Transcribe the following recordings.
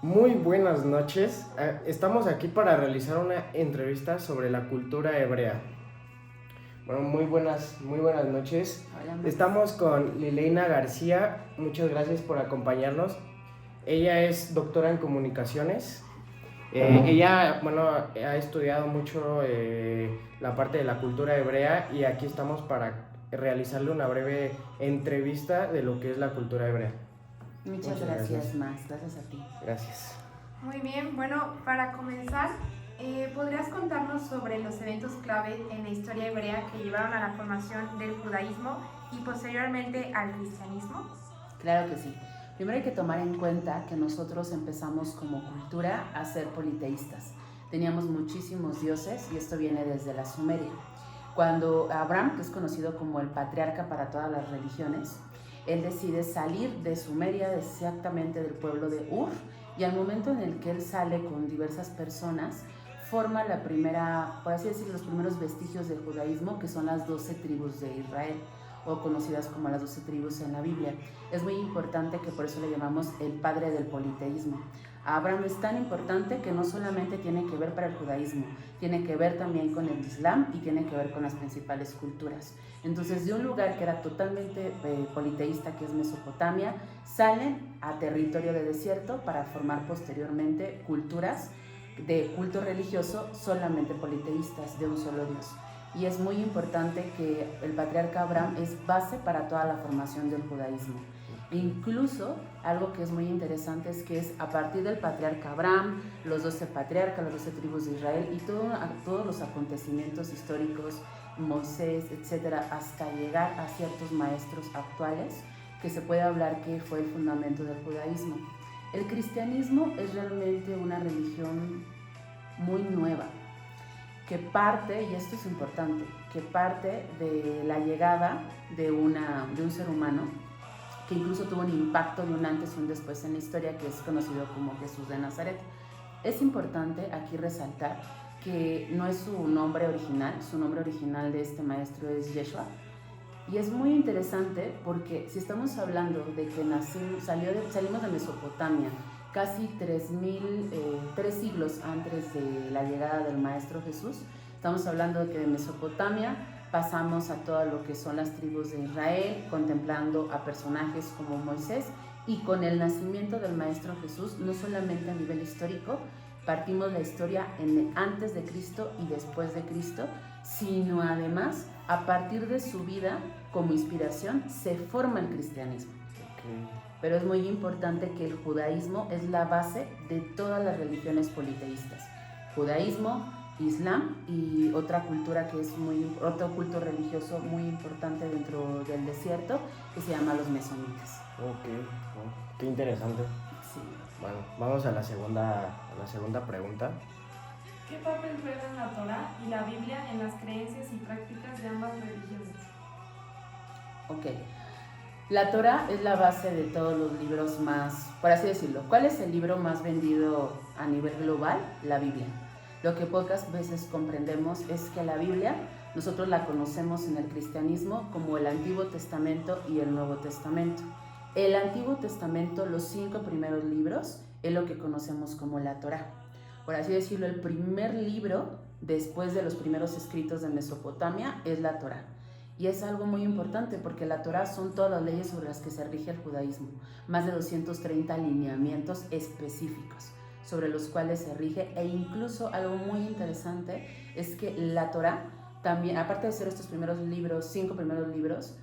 Muy buenas noches. Estamos aquí para realizar una entrevista sobre la cultura hebrea. Bueno, muy buenas noches. Hola, Max. Estamos con Lileina García. Muchas gracias por acompañarnos. Ella es doctora en comunicaciones. Ella, ha estudiado mucho la parte de la cultura hebrea y aquí estamos para realizarle una breve entrevista de lo que es la cultura hebrea. Muchas gracias, Max. Gracias a ti. Gracias. Muy bien, bueno, para comenzar, ¿podrías contarnos sobre los eventos clave en la historia hebrea que llevaron a la formación del judaísmo y posteriormente al cristianismo? Claro que sí. Primero hay que tomar en cuenta que nosotros empezamos como cultura a ser politeístas. Teníamos muchísimos dioses y esto viene desde la Sumeria. Cuando Abraham, que es conocido como el patriarca para todas las religiones, él decide salir de Sumeria, exactamente del pueblo de Ur, y al momento en el que él sale con diversas personas, forma la primera, por así decirlo, los primeros vestigios del judaísmo, que son las 12 tribus de Israel, o conocidas como las 12 tribus en la Biblia. Es muy importante que por eso le llamamos el padre del politeísmo. Abraham es tan importante que no solamente tiene que ver para el judaísmo, tiene que ver también con el islam y tiene que ver con las principales culturas. Entonces, de un lugar que era totalmente politeísta, que es Mesopotamia, salen a territorio de desierto para formar posteriormente culturas de culto religioso solamente politeístas, de un solo Dios. Y es muy importante que el patriarca Abraham es base para toda la formación del judaísmo. E incluso algo que es muy interesante es que es a partir del patriarca Abraham, los 12 patriarcas, las 12 tribus de Israel y todos los acontecimientos históricos, Moisés, etcétera, hasta llegar a ciertos maestros actuales, que se puede hablar que fue el fundamento del judaísmo. El cristianismo es realmente una religión muy nueva, que parte, y esto es importante, que parte de la llegada de un ser humano que incluso tuvo un impacto de un antes y un después en la historia, que es conocido como Jesús de Nazaret. Es importante aquí resaltar que no es su nombre original de este maestro es Yeshua, y es muy interesante porque si estamos hablando de que salimos de Mesopotamia, casi 3 siglos antes de la llegada del Maestro Jesús, estamos hablando de que de Mesopotamia pasamos a todo lo que son las tribus de Israel, contemplando a personajes como Moisés, y con el nacimiento del Maestro Jesús, no solamente a nivel histórico, partimos la historia antes de Cristo y después de Cristo, sino además a partir de su vida como inspiración se forma el cristianismo. Okay. Pero es muy importante que el judaísmo es la base de todas las religiones politeístas. Judaísmo, Islam y otra cultura que es otro culto religioso muy importante dentro del desierto que se llama los mesonitas. Ok, bueno, qué interesante. Sí. Bueno, vamos a la segunda pregunta. ¿Qué papel juegan la Torá y la Biblia en las creencias y prácticas de ambas religiones? Ok. La Torá es la base de todos los libros más, por así decirlo. ¿Cuál es el libro más vendido a nivel global? La Biblia. Lo que pocas veces comprendemos es que la Biblia nosotros la conocemos en el cristianismo como el Antiguo Testamento y el Nuevo Testamento. El Antiguo Testamento, los 5 primeros libros, es lo que conocemos como la Torá. Por así decirlo, el primer libro después de los primeros escritos de Mesopotamia es la Torá. Y es algo muy importante porque la Torá son todas las leyes sobre las que se rige el judaísmo, más de 230 lineamientos específicos sobre los cuales se rige, e incluso algo muy interesante es que la Torá también, aparte de ser estos primeros libros, 5 primeros libros,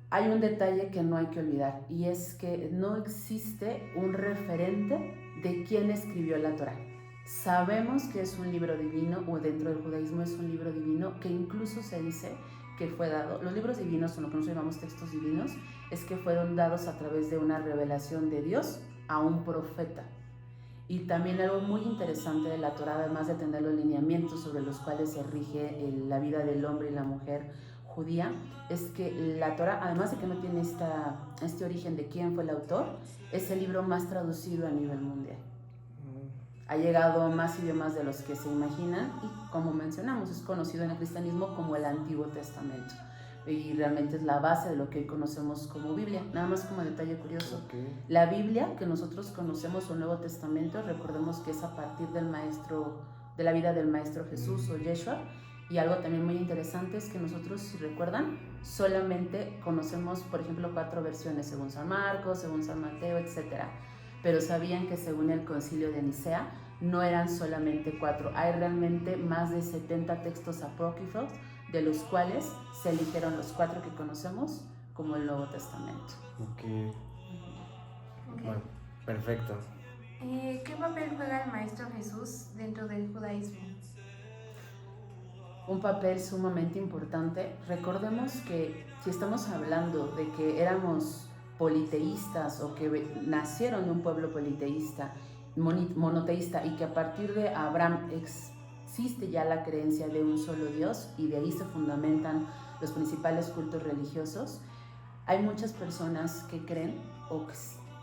hay un detalle que no hay que olvidar, y es que no existe un referente de quién escribió la Torá. Sabemos que es un libro divino, o dentro del judaísmo es un libro divino, que incluso se dice que fue dado, los libros divinos, o lo que nosotros llamamos textos divinos, es que fueron dados a través de una revelación de Dios a un profeta. Y también algo muy interesante de la Torá, además de tener los lineamientos sobre los cuales se rige la vida del hombre y la mujer judía, es que la Torá, además de que no tiene este origen de quién fue el autor, es el libro más traducido a nivel mundial. Ha llegado a más idiomas de los que se imaginan y, como mencionamos, es conocido en el cristianismo como el Antiguo Testamento. y realmente es la base de lo que hoy conocemos como Biblia. Nada más como detalle curioso, Okay. la Biblia que nosotros conocemos, o el Nuevo Testamento, recordemos que es a partir de la vida del Maestro Jesús o Yeshua. Y algo también muy interesante es que nosotros, si recuerdan, solamente conocemos, por ejemplo, 4 versiones, según San Marcos, según San Mateo, etc. Pero sabían que según el Concilio de Nicea, no eran solamente 4, hay realmente más de 70 textos apócrifos, de los cuales se eligieron los 4 que conocemos como el Nuevo Testamento. Okay. Bueno, perfecto. ¿Qué papel juega el Maestro Jesús dentro del judaísmo? Un papel sumamente importante. Recordemos que si estamos hablando de que éramos politeístas o que nacieron de un pueblo politeísta, monoteísta, y que a partir de Abraham existe ya la creencia de un solo Dios y de ahí se fundamentan los principales cultos religiosos, hay muchas personas que creen o que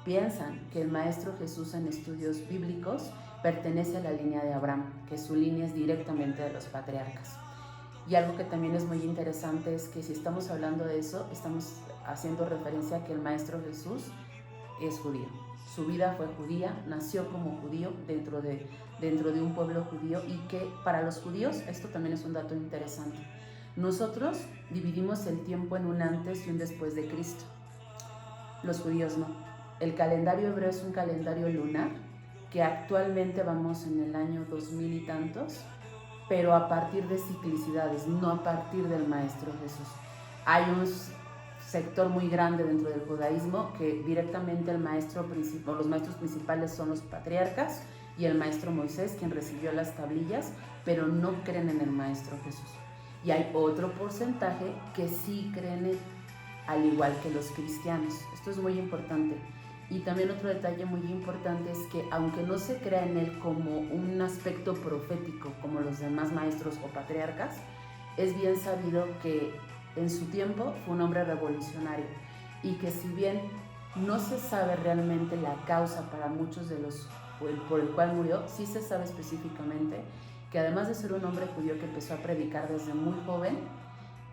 piensan que el Maestro Jesús en estudios bíblicos pertenece a la línea de Abraham, que su línea es directamente de los patriarcas. Y algo que también es muy interesante es que si estamos hablando de eso, estamos haciendo referencia a que el Maestro Jesús es judío. Su vida fue judía, nació como judío dentro de un pueblo judío, y que para los judíos, esto también es un dato interesante, nosotros dividimos el tiempo en un antes y un después de Cristo. Los judíos no. El calendario hebreo es un calendario lunar, que actualmente vamos en el año 2000 y tantos, pero a partir de ciclicidades, no a partir del Maestro Jesús. Hay un sector muy grande dentro del judaísmo que directamente los maestros principales son los patriarcas y el maestro Moisés, quien recibió las tablillas, pero no creen en el Maestro Jesús. Y hay otro porcentaje que sí creen al igual que los cristianos. Esto es muy importante. Y también otro detalle muy importante es que aunque no se crea en él como un aspecto profético como los demás maestros o patriarcas, es bien sabido que en su tiempo fue un hombre revolucionario, y que si bien no se sabe realmente la causa para muchos de los por el cual murió, sí se sabe específicamente que además de ser un hombre judío que empezó a predicar desde muy joven,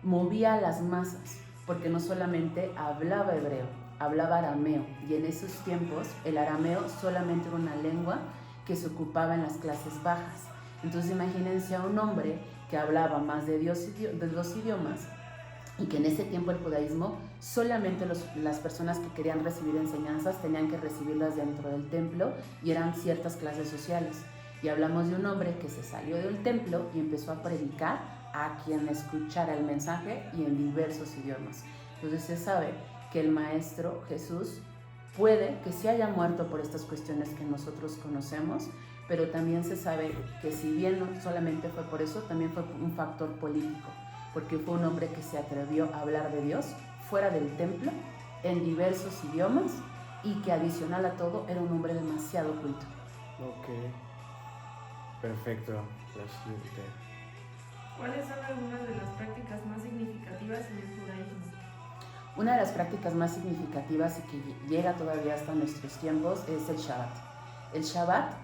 movía a las masas, porque no solamente hablaba hebreo, hablaba arameo, y en esos tiempos el arameo solamente era una lengua que se ocupaba en las clases bajas. Entonces imagínense a un hombre que hablaba más de 2 idiomas, y que en ese tiempo el judaísmo solamente las personas que querían recibir enseñanzas tenían que recibirlas dentro del templo, y eran ciertas clases sociales. Y hablamos de un hombre que se salió del templo y empezó a predicar a quien escuchara el mensaje, y en diversos idiomas. Entonces se sabe que el Maestro Jesús puede que sí haya muerto por estas cuestiones que nosotros conocemos, pero también se sabe que si bien no solamente fue por eso, también fue un factor político, porque fue un hombre que se atrevió a hablar de Dios fuera del templo, en diversos idiomas, y que adicional a todo era un hombre demasiado culto. Ok, perfecto. ¿Cuáles son algunas de las prácticas más significativas en el judaísmo? Una de las prácticas más significativas y que llega todavía hasta nuestros tiempos es el Shabbat. El Shabbat,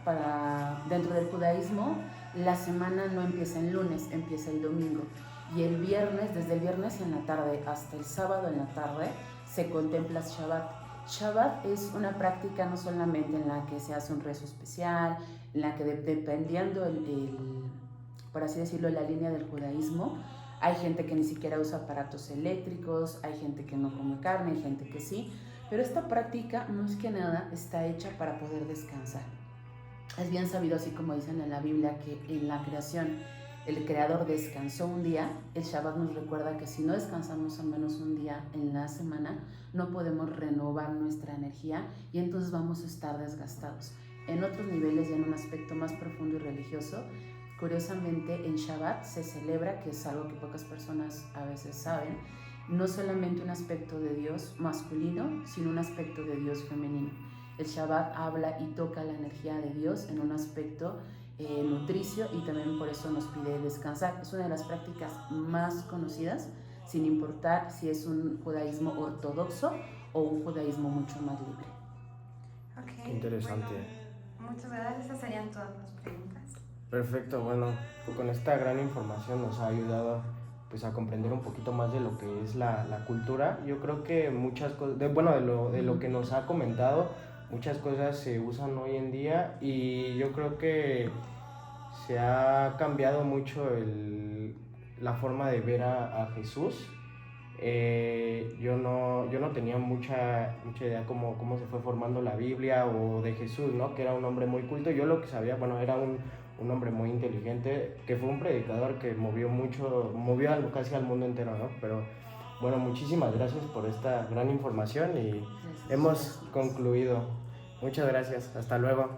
dentro del judaísmo, la semana no empieza el lunes, empieza el domingo. Y el viernes, desde el viernes en la tarde hasta el sábado en la tarde, se contempla Shabbat. Shabbat es una práctica no solamente en la que se hace un rezo especial, en la que dependiendo por así decirlo, la línea del judaísmo, hay gente que ni siquiera usa aparatos eléctricos, hay gente que no come carne, hay gente que sí, pero esta práctica más que nada está hecha para poder descansar. Es bien sabido, así como dicen en la Biblia, que en la creación el Creador descansó un día. El Shabbat nos recuerda que si no descansamos al menos un día en la semana, no podemos renovar nuestra energía y entonces vamos a estar desgastados. En otros niveles y en un aspecto más profundo y religioso, curiosamente en Shabbat se celebra, que es algo que pocas personas a veces saben, no solamente un aspecto de Dios masculino, sino un aspecto de Dios femenino. El Shabbat habla y toca la energía de Dios en un aspecto nutricio, y también por eso nos pide descansar. Es una de las prácticas más conocidas, sin importar si es un judaísmo ortodoxo o un judaísmo mucho más libre. Ok, Qué interesante. Bueno, muchas gracias, esas serían todas las preguntas. Perfecto, bueno, con esta gran información nos ha ayudado pues a comprender un poquito más de lo que es la cultura. Yo creo que muchas cosas, de lo que nos ha comentado, muchas cosas se usan hoy en día y yo creo que se ha cambiado mucho la forma de ver a Jesús. Yo no tenía mucha idea cómo se fue formando la Biblia o de Jesús, ¿no? Que era un hombre muy culto. Yo lo que sabía, bueno, era un hombre muy inteligente, que fue un predicador que movió casi al mundo entero, ¿no? Pero bueno, muchísimas gracias por esta gran información y hemos concluido. Muchas gracias, hasta luego.